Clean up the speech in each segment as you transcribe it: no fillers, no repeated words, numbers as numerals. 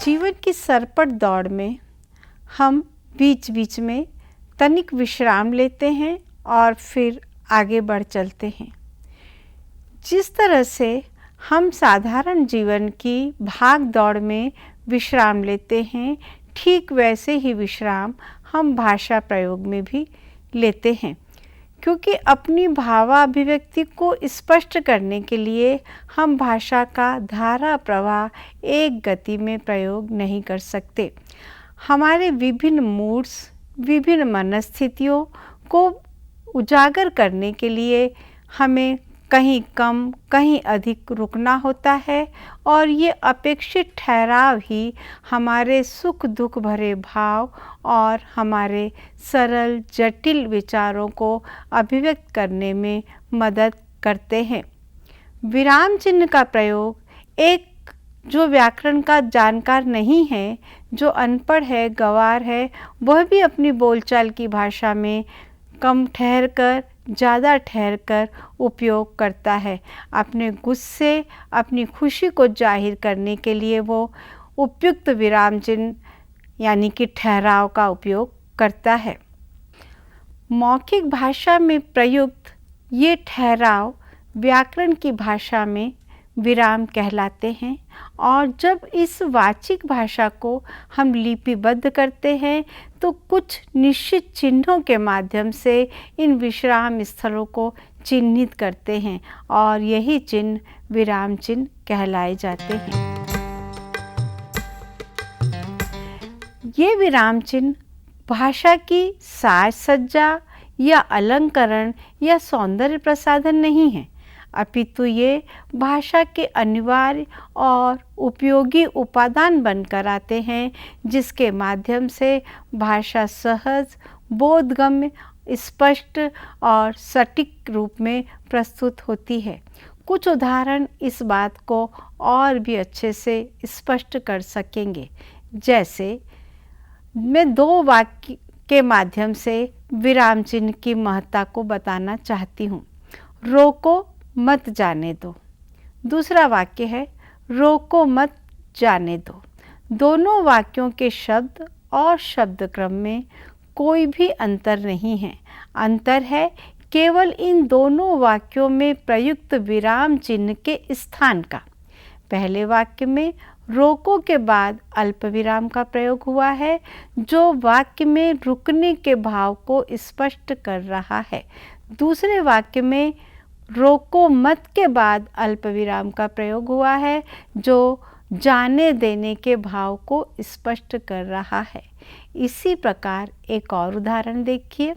जीवन की सरपट दौड़ में हम बीच बीच में तनिक विश्राम लेते हैं और फिर आगे बढ़ चलते हैं। जिस तरह से हम साधारण जीवन की भाग दौड़ में विश्राम लेते हैं, ठीक वैसे ही विश्राम हम भाषा प्रयोग में भी लेते हैं, क्योंकि अपनी भावाभिव्यक्ति को स्पष्ट करने के लिए हम भाषा का धारा प्रवाह एक गति में प्रयोग नहीं कर सकते। हमारे विभिन्न मूड्स, विभिन्न मनस्थितियों को उजागर करने के लिए हमें कहीं कम कहीं अधिक रुकना होता है और ये अपेक्षित ठहराव ही हमारे सुख दुख भरे भाव और हमारे सरल जटिल विचारों को अभिव्यक्त करने में मदद करते हैं। विराम चिन्ह का प्रयोग एक जो व्याकरण का जानकार नहीं है, जो अनपढ़ है, गँवार है, वह भी अपनी बोलचाल की भाषा में कम ठहरकर ज़्यादा ठहरकर उपयोग करता है। अपने गुस्से, अपनी खुशी को जाहिर करने के लिए वो उपयुक्त विराम चिन्ह यानी कि ठहराव का उपयोग करता है। मौखिक भाषा में प्रयुक्त ये ठहराव व्याकरण की भाषा में विराम कहलाते हैं और जब इस वाचिक भाषा को हम लिपिबद्ध करते हैं तो कुछ निश्चित चिन्हों के माध्यम से इन विश्राम स्थलों को चिन्हित करते हैं और यही चिन्ह विराम चिन्ह कहलाए जाते हैं। ये विराम चिन्ह भाषा की साज सज्जा या अलंकरण या सौंदर्य प्रसाधन नहीं है, अपितु ये भाषा के अनिवार्य और उपयोगी उपादान बनकर आते हैं, जिसके माध्यम से भाषा सहज, बोधगम्य, स्पष्ट और सटीक रूप में प्रस्तुत होती है। कुछ उदाहरण इस बात को और भी अच्छे से स्पष्ट कर सकेंगे। जैसे मैं दो वाक्य के माध्यम से विराम चिन्ह की महत्ता को बताना चाहती हूँ। रोको मत जाने दो। दूसरा वाक्य है रोको मत जाने दो। दोनों वाक्यों के शब्द और शब्द क्रम में कोई भी अंतर नहीं है। अंतर है केवल इन दोनों वाक्यों में प्रयुक्त विराम चिन्ह के स्थान का। पहले वाक्य में रोको के बाद अल्प विराम का प्रयोग हुआ है, जो वाक्य में रुकने के भाव को स्पष्ट कर रहा है। दूसरे वाक्य में रोको मत के बाद अल्प विराम का प्रयोग हुआ है, जो जाने देने के भाव को स्पष्ट कर रहा है। इसी प्रकार एक और उदाहरण देखिए।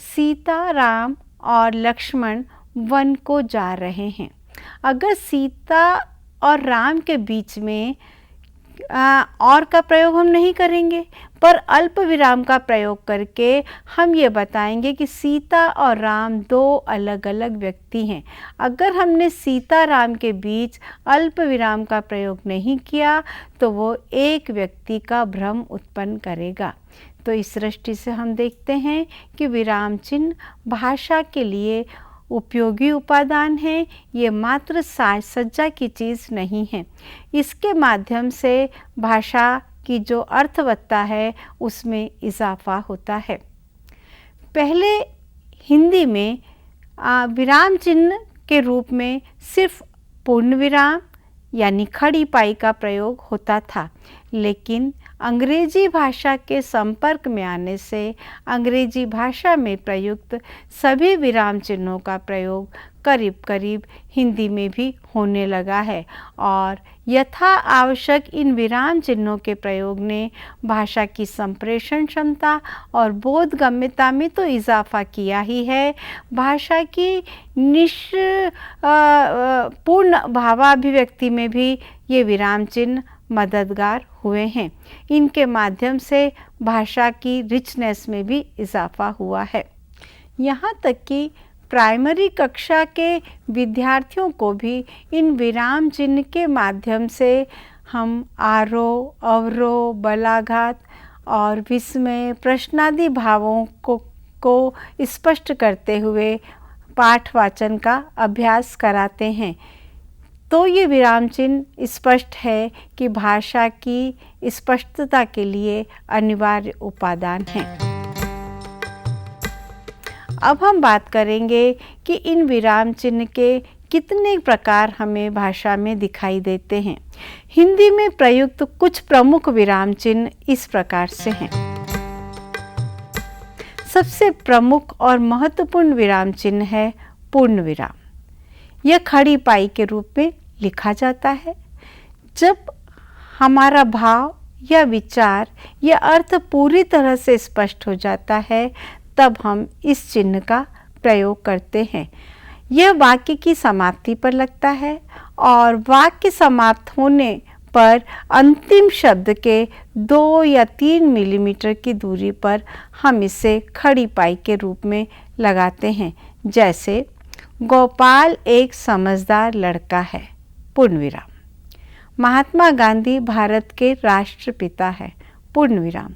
सीता, राम और लक्ष्मण वन को जा रहे हैं। अगर सीता और राम के बीच में और का प्रयोग हम नहीं करेंगे, पर अल्प विराम का प्रयोग करके हम ये बताएंगे कि सीता और राम दो अलग अलग व्यक्ति हैं। अगर हमने सीता राम के बीच अल्प विराम का प्रयोग नहीं किया तो वो एक व्यक्ति का भ्रम उत्पन्न करेगा। तो इस दृष्टि से हम देखते हैं कि विराम चिन्ह भाषा के लिए उपयोगी उपादान है। ये मात्र साज सज्जा की चीज़ नहीं है। इसके माध्यम से भाषा की जो अर्थवत्ता है उसमें इजाफा होता है। पहले हिंदी में विराम चिन्ह के रूप में सिर्फ पूर्ण विराम यानी खड़ी पाई का प्रयोग होता था, लेकिन अंग्रेजी भाषा के संपर्क में आने से अंग्रेजी भाषा में प्रयुक्त सभी विराम चिन्हों का प्रयोग करीब करीब हिंदी में भी होने लगा है और यथा आवश्यक इन विराम चिन्हों के प्रयोग ने भाषा की संप्रेषण क्षमता और बोधगम्यता में तो इजाफा किया ही है, भाषा की पूर्ण भावाभिव्यक्ति में भी ये विराम चिन्ह मददगार हुए हैं। इनके माध्यम से भाषा की रिचनेस में भी इजाफा हुआ है। यहाँ तक कि प्राइमरी कक्षा के विद्यार्थियों को भी इन विराम चिन्ह के माध्यम से हम आरोह, अवरोह, बलाघात और विस्मय, प्रश्नादि भावों को स्पष्ट करते हुए पाठ वाचन का अभ्यास कराते हैं। तो ये विराम चिन्ह स्पष्ट है कि भाषा की स्पष्टता के लिए अनिवार्य उपादान है। अब हम बात करेंगे कि इन विराम चिन्ह के कितने प्रकार हमें भाषा में दिखाई देते हैं। हिंदी में प्रयुक्त कुछ प्रमुख विराम चिन्ह इस प्रकार से हैं। सबसे प्रमुख और महत्वपूर्ण विराम चिन्ह है पूर्ण विराम। यह खड़ी पाई के रूप में लिखा जाता है। जब हमारा भाव या विचार या अर्थ पूरी तरह से स्पष्ट हो जाता है तब हम इस चिन्ह का प्रयोग करते हैं। यह वाक्य की समाप्ति पर लगता है और वाक्य समाप्त होने पर अंतिम शब्द के 2 या 3 मिलीमीटर की दूरी पर हम इसे खड़ी पाई के रूप में लगाते हैं। जैसे गोपाल एक समझदार लड़का है, पूर्ण विराम। महात्मा गांधी भारत के राष्ट्रपिता है, पूर्ण विराम।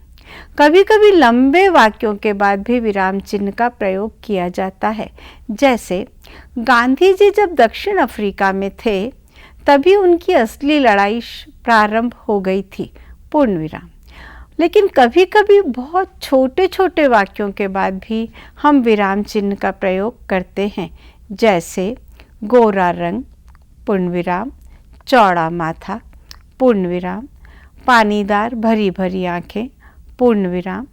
कभी कभी लंबे वाक्यों के बाद भी विराम चिन्ह का प्रयोग किया जाता है। जैसे गांधी जी जब दक्षिण अफ्रीका में थे तभी उनकी असली लड़ाई प्रारंभ हो गई थी, पूर्ण विराम। लेकिन कभी कभी बहुत छोटे छोटे वाक्यों के बाद भी हम विराम चिन्ह का प्रयोग करते हैं। जैसे गोरा रंग, पूर्ण विराम। चौड़ा माथा, पूर्ण विराम। पानीदार भरी भरी आंखें, पूर्ण विराम।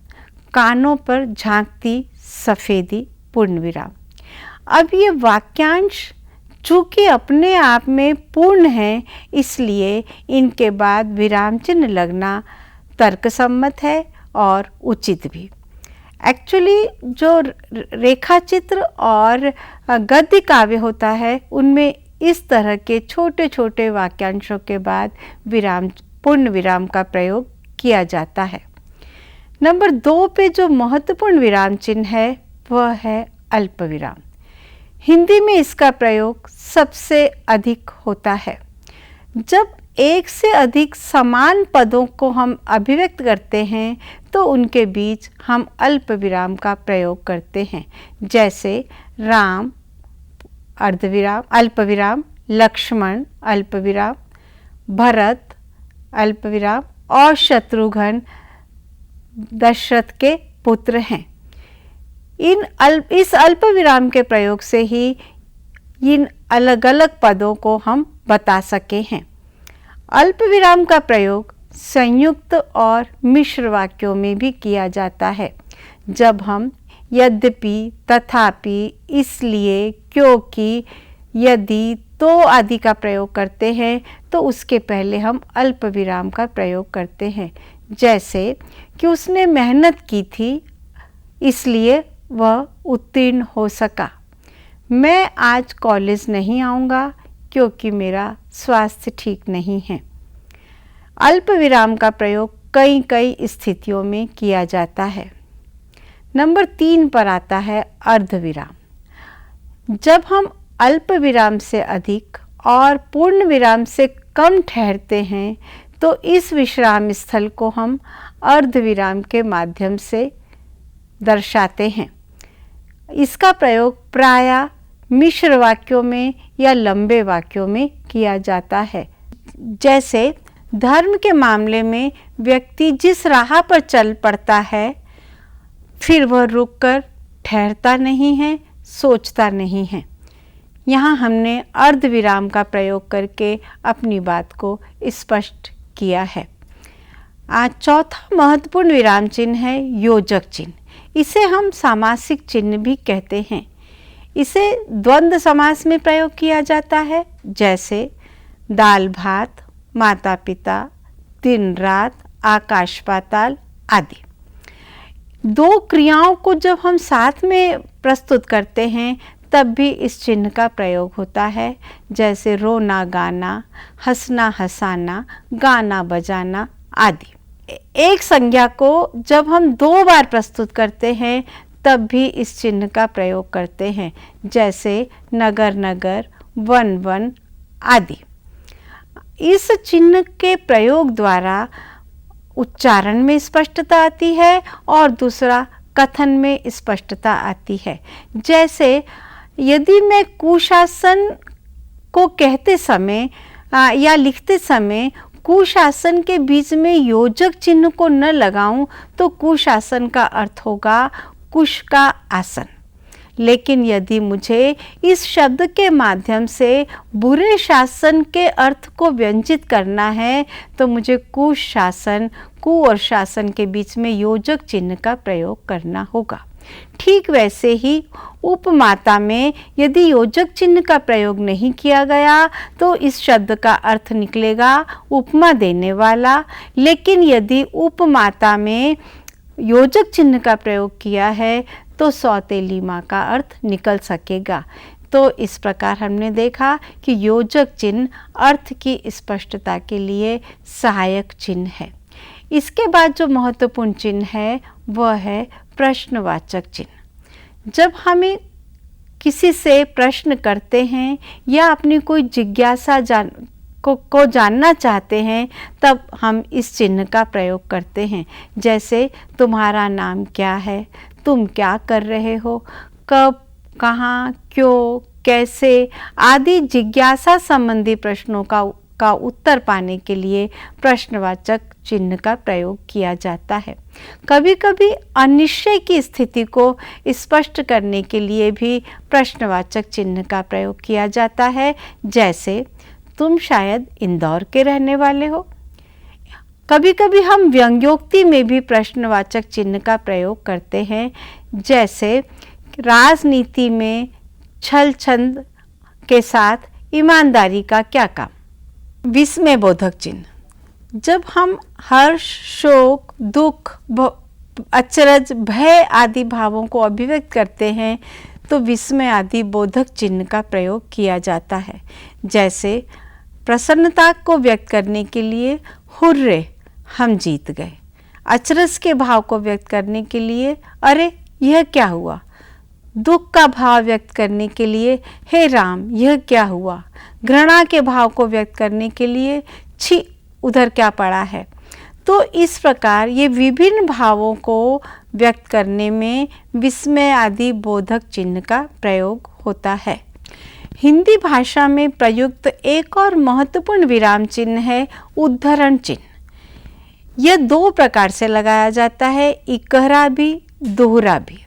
कानों पर झांकती सफ़ेदी, पूर्ण विराम। अब ये वाक्यांश चूँकि अपने आप में पूर्ण हैं इसलिए इनके बाद विराम चिन्ह लगना तर्कसम्मत है और उचित भी। एक्चुअली जो रेखा चित्र और गद्य काव्य होता है उनमें इस तरह के छोटे छोटे वाक्यांशों के बाद पूर्ण विराम का प्रयोग किया जाता है। नंबर 2 पे जो महत्वपूर्ण विराम चिन्ह है वह है अल्प विराम। हिंदी में इसका प्रयोग सबसे अधिक होता है। जब एक से अधिक समान पदों को हम अभिव्यक्त करते हैं तो उनके बीच हम अल्प विराम का प्रयोग करते हैं। जैसे राम अर्धविराम अल्प विराम, लक्ष्मण अल्प विराम, भरत अल्प विराम और शत्रुघ्न दशरथ के पुत्र हैं। इस अल्प विराम के प्रयोग से ही इन अलग अलग पदों को हम बता सके हैं। अल्प विराम का प्रयोग संयुक्त और मिश्र वाक्यों में भी किया जाता है। जब हम यद्यपि, तथापि, इसलिए, क्योंकि, यदि, तो आदि का प्रयोग करते हैं तो उसके पहले हम अल्प विराम का प्रयोग करते हैं। जैसे कि उसने मेहनत की थी इसलिए वह उत्तीर्ण हो सका। मैं आज कॉलेज नहीं आऊँगा क्योंकि मेरा स्वास्थ्य ठीक नहीं है। अल्प विराम का प्रयोग कई कई स्थितियों में किया जाता है। नंबर 3 पर आता है अर्धविराम। जब हम अल्प विराम से अधिक और पूर्ण विराम से कम ठहरते हैं तो इस विश्राम स्थल को हम अर्धविराम के माध्यम से दर्शाते हैं। इसका प्रयोग प्रायः मिश्र वाक्यों में या लंबे वाक्यों में किया जाता है। जैसे धर्म के मामले में व्यक्ति जिस राह पर चल पड़ता है फिर वह रुककर ठहरता नहीं है, सोचता नहीं है। यहाँ हमने अर्धविराम का प्रयोग करके अपनी बात को स्पष्ट किया है। आज चौथा महत्वपूर्ण विराम चिन्ह है योजक चिन्ह। इसे हम सामासिक चिन्ह भी कहते हैं। इसे द्वंद्व समास में प्रयोग किया जाता है। जैसे दाल भात, माता पिता, दिन रात, आकाश पाताल आदि। 2 क्रियाओं को जब हम साथ में प्रस्तुत करते हैं तब भी इस चिन्ह का प्रयोग होता है। जैसे रोना गाना, हंसना हंसाना, गाना बजाना आदि। एक संज्ञा को जब हम 2 बार प्रस्तुत करते हैं तब भी इस चिन्ह का प्रयोग करते हैं। जैसे नगर नगर, वन वन आदि। इस चिन्ह के प्रयोग द्वारा उच्चारण में स्पष्टता आती है और दूसरा कथन में स्पष्टता आती है। जैसे यदि मैं कुशासन को कहते समय या लिखते समय कुशासन के बीच में योजक चिन्ह को न लगाऊं तो कुशासन का अर्थ होगा कुश का आसन। लेकिन यदि मुझे इस शब्द के माध्यम से बुरे शासन के अर्थ को व्यंजित करना है तो मुझे कुशासन, कु और शासन के बीच में योजक चिन्ह का प्रयोग करना होगा। ठीक वैसे ही उपमाता में यदि योजक चिन्ह का प्रयोग नहीं किया गया तो इस शब्द का अर्थ निकलेगा उपमा देने वाला। लेकिन यदि उपमाता में योजक चिन्ह का प्रयोग किया है तो सौतेली माँ का अर्थ निकल सकेगा। तो इस प्रकार हमने देखा कि योजक चिन्ह अर्थ की स्पष्टता के लिए सहायक चिन्ह है। इसके बाद जो महत्वपूर्ण चिन्ह है वह है प्रश्नवाचक चिन्ह। जब हमें किसी से प्रश्न करते हैं या अपनी कोई जिज्ञासा को जानना चाहते हैं तब हम इस चिन्ह का प्रयोग करते हैं। जैसे तुम्हारा नाम क्या है, तुम क्या कर रहे हो, कब, कहाँ, क्यों, कैसे आदि जिज्ञासा संबंधी प्रश्नों का उत्तर पाने के लिए प्रश्नवाचक चिन्ह का प्रयोग किया जाता है। कभी कभी अनिश्चय की स्थिति को स्पष्ट करने के लिए भी प्रश्नवाचक चिन्ह का प्रयोग किया जाता है। जैसे तुम शायद इंदौर के रहने वाले हो। कभी कभी हम व्यंग्योक्ति में भी प्रश्नवाचक चिन्ह का प्रयोग करते हैं। जैसे राजनीति में छल छंद के साथ ईमानदारी का क्या काम। विस्मय बोधक चिन्ह। जब हम हर्ष, शोक, दुख, अचरज, भय आदि भावों को अभिव्यक्त करते हैं तो विस्मय आदि बोधक चिन्ह का प्रयोग किया जाता है। जैसे प्रसन्नता को व्यक्त करने के लिए हुर्रे, हम जीत गए। अचरज के भाव को व्यक्त करने के लिए अरे यह क्या हुआ। दुख का भाव व्यक्त करने के लिए हे राम यह क्या हुआ। घृणा के भाव को व्यक्त करने के लिए छी उधर क्या पड़ा है। तो इस प्रकार ये विभिन्न भावों को व्यक्त करने में विस्मय आदि बोधक चिन्ह का प्रयोग होता है। हिंदी भाषा में प्रयुक्त एक और महत्वपूर्ण विराम चिन्ह है उद्धरण चिन्ह। यह दो प्रकार से लगाया जाता है, इकहरा भी, दोहरा भी।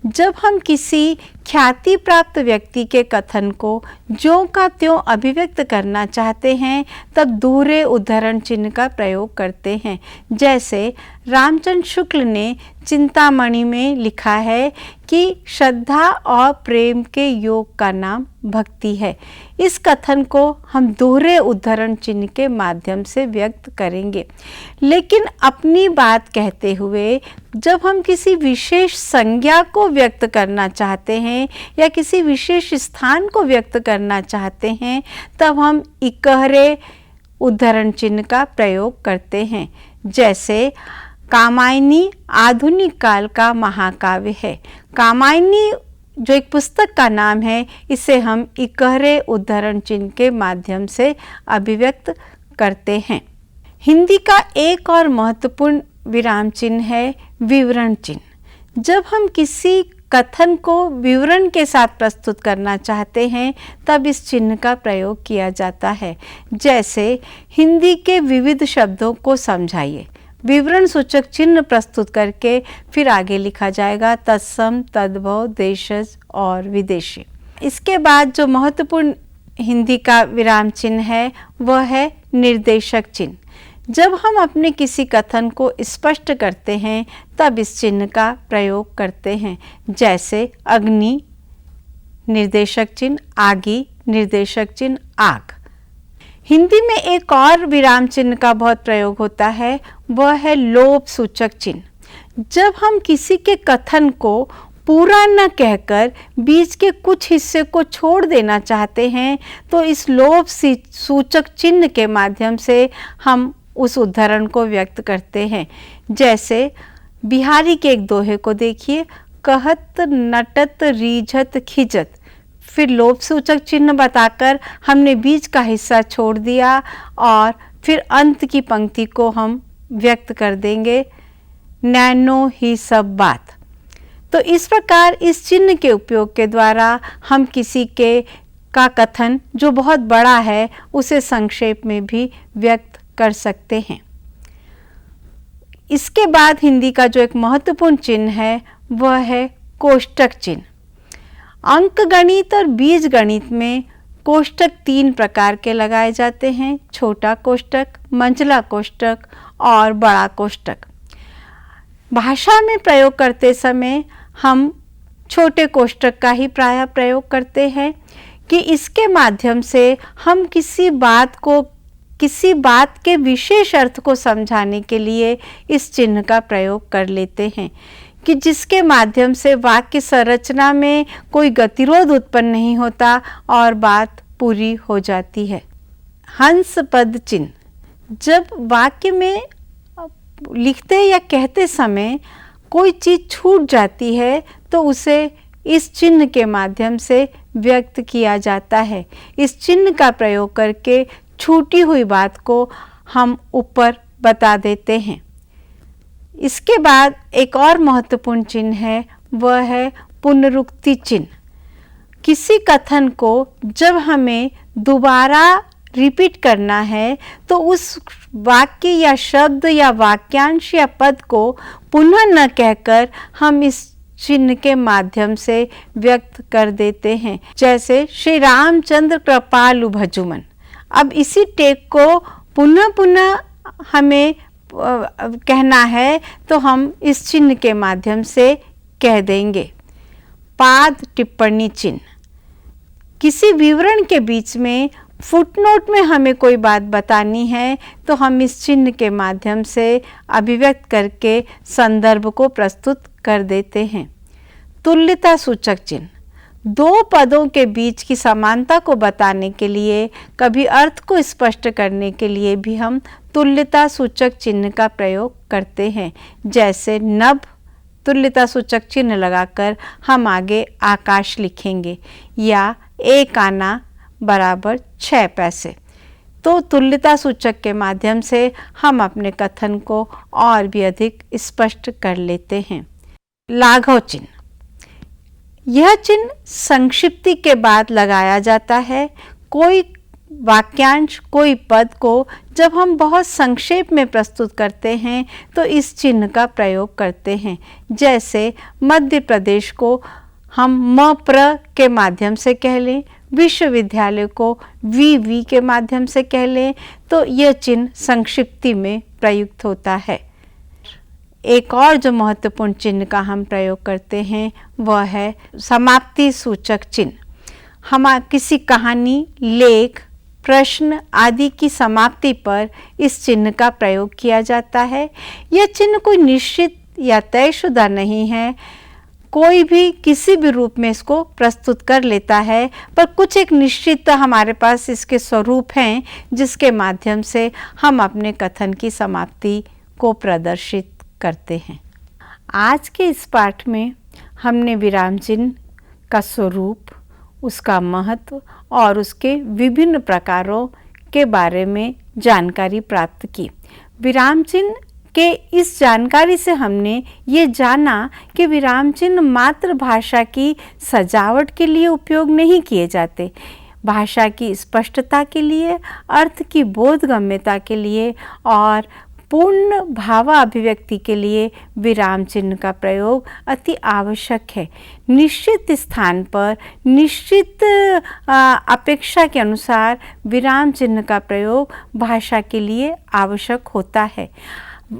जब हम किसी ख्याति प्राप्त व्यक्ति के कथन को ज्यों का त्यों अभिव्यक्त करना चाहते हैं तब दोहरे उद्धरण चिन्ह का प्रयोग करते हैं। जैसे रामचंद्र शुक्ल ने चिंतामणि में लिखा है कि श्रद्धा और प्रेम के योग का नाम भक्ति है। इस कथन को हम दोहरे उद्धरण चिन्ह के माध्यम से व्यक्त करेंगे। लेकिन अपनी बात कहते हुए जब हम किसी विशेष संज्ञा को व्यक्त करना चाहते हैं या किसी विशेष स्थान को व्यक्त करना चाहते हैं तब हम इकहरे उद्धरण चिन्ह का प्रयोग करते हैं। जैसे कामायनी आधुनिक काल का महाकाव्य है। कामायनी जो एक पुस्तक का नाम है इसे हम इकहरे उद्धरण चिन्ह के माध्यम से अभिव्यक्त करते हैं। हिंदी का एक और महत्वपूर्ण विराम चिन्ह है विवरण चिन्ह। जब हम किसी कथन को विवरण के साथ प्रस्तुत करना चाहते हैं तब इस चिन्ह का प्रयोग किया जाता है। जैसे हिंदी के विविध शब्दों को समझाइए। विवरण सूचक चिन्ह प्रस्तुत करके फिर आगे लिखा जाएगा तत्सम, तद्भव, देशज और विदेशी। इसके बाद जो महत्वपूर्ण हिंदी का विराम चिन्ह है वह है निर्देशक चिन्ह। जब हम अपने किसी कथन को स्पष्ट करते हैं तब इस चिन्ह का प्रयोग करते हैं। जैसे अग्नि निर्देशक चिन्ह, आगी निर्देशक चिन्ह, आग। हिंदी में एक और विराम चिन्ह का बहुत प्रयोग होता है, वह है लोभ सूचक चिन्ह। जब हम किसी के कथन को पूरा न कहकर बीच के कुछ हिस्से को छोड़ देना चाहते हैं तो इस लोभ सूचक चिन्ह के माध्यम से हम उस उद्धरण को व्यक्त करते हैं। जैसे बिहारी के एक दोहे को देखिए, कहत नटत रीझत खिजत। फिर लोभ सूचक चिन्ह बताकर हमने बीच का हिस्सा छोड़ दिया और फिर अंत की पंक्ति को हम व्यक्त कर देंगे, नैनो ही सब बात। तो इस प्रकार इस चिन्ह के उपयोग के द्वारा हम किसी के का कथन जो बहुत बड़ा है उसे संक्षेप में भी व्यक्त कर सकते हैं। इसके बाद हिंदी का जो एक महत्वपूर्ण चिन्ह है वह है कोष्टक चिन्ह। अंक गणित और बीज गणित में कोष्टक 3 प्रकार के लगाए जाते हैं, छोटा कोष्टक, मंझला कोष्टक और बड़ा कोष्टक। भाषा में प्रयोग करते समय हम छोटे कोष्टक का ही प्रायः प्रयोग करते हैं कि इसके माध्यम से हम किसी बात के विशेष अर्थ को समझाने के लिए इस चिन्ह का प्रयोग कर लेते हैं कि जिसके माध्यम से वाक्य संरचना में कोई गतिरोध उत्पन्न नहीं होता और बात पूरी हो जाती है। हंस पद चिन्ह, जब वाक्य में लिखते या कहते समय कोई चीज छूट जाती है तो उसे इस चिन्ह के माध्यम से व्यक्त किया जाता है। इस चिन्ह का प्रयोग करके छूटी हुई बात को हम ऊपर बता देते हैं। इसके बाद एक और महत्वपूर्ण चिन्ह है, वह है पुनरुक्ति चिन्ह। किसी कथन को जब हमें दोबारा रिपीट करना है तो उस वाक्य या शब्द या वाक्यांश या पद को पुनः न कहकर हम इस चिन्ह के माध्यम से व्यक्त कर देते हैं। जैसे श्री रामचंद्र कृपालु भजुमन। अब इसी टेक को पुनः पुनः हमें कहना है तो हम इस चिन्ह के माध्यम से कह देंगे। पाद टिप्पणी चिन्ह, किसी विवरण के बीच में फुटनोट में हमें कोई बात बतानी है तो हम इस चिन्ह के माध्यम से अभिव्यक्त करके संदर्भ को प्रस्तुत कर देते हैं। तुल्यता सूचक चिन्ह, दो पदों के बीच की समानता को बताने के लिए, कभी अर्थ को स्पष्ट करने के लिए भी हम तुल्यता सूचक चिन्ह का प्रयोग करते हैं। जैसे नभ तुल्यता सूचक चिन्ह लगाकर हम आगे आकाश लिखेंगे या एक आना बराबर 6 पैसे। तो तुल्यता सूचक के माध्यम से हम अपने कथन को और भी अधिक स्पष्ट कर लेते हैं। लाघव चिन्ह, यह चिन्ह संक्षिप्ति के बाद लगाया जाता है। कोई वाक्यांश, कोई पद को जब हम बहुत संक्षेप में प्रस्तुत करते हैं तो इस चिन्ह का प्रयोग करते हैं। जैसे मध्य प्रदेश को हम म प्र के माध्यम से कह लें, विश्वविद्यालय को वी के माध्यम से कह लें, तो यह चिन्ह संक्षिप्ति में प्रयुक्त होता है। एक और जो महत्वपूर्ण चिन्ह का हम प्रयोग करते हैं वह है समाप्ति सूचक चिन्ह। हम किसी कहानी, लेख, प्रश्न आदि की समाप्ति पर इस चिन्ह का प्रयोग किया जाता है। यह चिन्ह कोई निश्चित या तयशुदा नहीं है, कोई भी किसी भी रूप में इसको प्रस्तुत कर लेता है, पर कुछ एक निश्चित हमारे पास इसके स्वरूप हैं जिसके माध्यम से हम अपने कथन की समाप्ति को प्रदर्शित करते हैं। आज के इस पाठ में हमने विराम चिन्ह का स्वरूप, उसका महत्व और उसके विभिन्न प्रकारों के बारे में जानकारी प्राप्त की। विराम चिन्ह के इस जानकारी से हमने ये जाना कि विराम चिन्ह मात्र भाषा की सजावट के लिए उपयोग नहीं किए जाते, भाषा की स्पष्टता के लिए, अर्थ की बोधगम्यता के लिए और पूर्ण भावाभिव्यक्ति के लिए विराम चिन्ह का प्रयोग अति आवश्यक है। निश्चित स्थान पर निश्चित अपेक्षा के अनुसार विराम चिन्ह का प्रयोग भाषा के लिए आवश्यक होता है।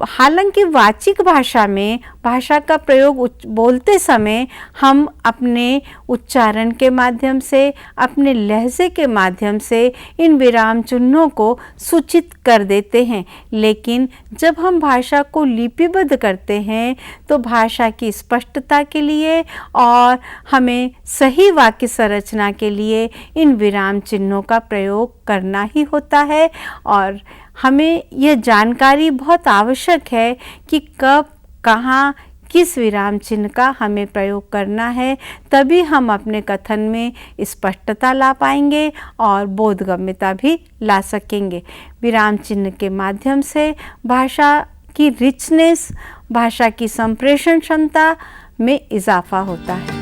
हालांकि वाचिक भाषा में भाषा का प्रयोग बोलते समय हम अपने उच्चारण के माध्यम से, अपने लहजे के माध्यम से इन विराम चिन्हों को सूचित कर देते हैं, लेकिन जब हम भाषा को लिपिबद्ध करते हैं तो भाषा की स्पष्टता के लिए और हमें सही वाक्य संरचना के लिए इन विराम चिन्हों का प्रयोग करना ही होता है। और हमें यह जानकारी बहुत आवश्यक है कि कब, कहाँ, किस विराम चिन्ह का हमें प्रयोग करना है, तभी हम अपने कथन में स्पष्टता ला पाएंगे और बोधगम्यता भी ला सकेंगे। विराम चिन्ह के माध्यम से भाषा की रिचनेस, भाषा की संप्रेषण क्षमता में इजाफा होता है।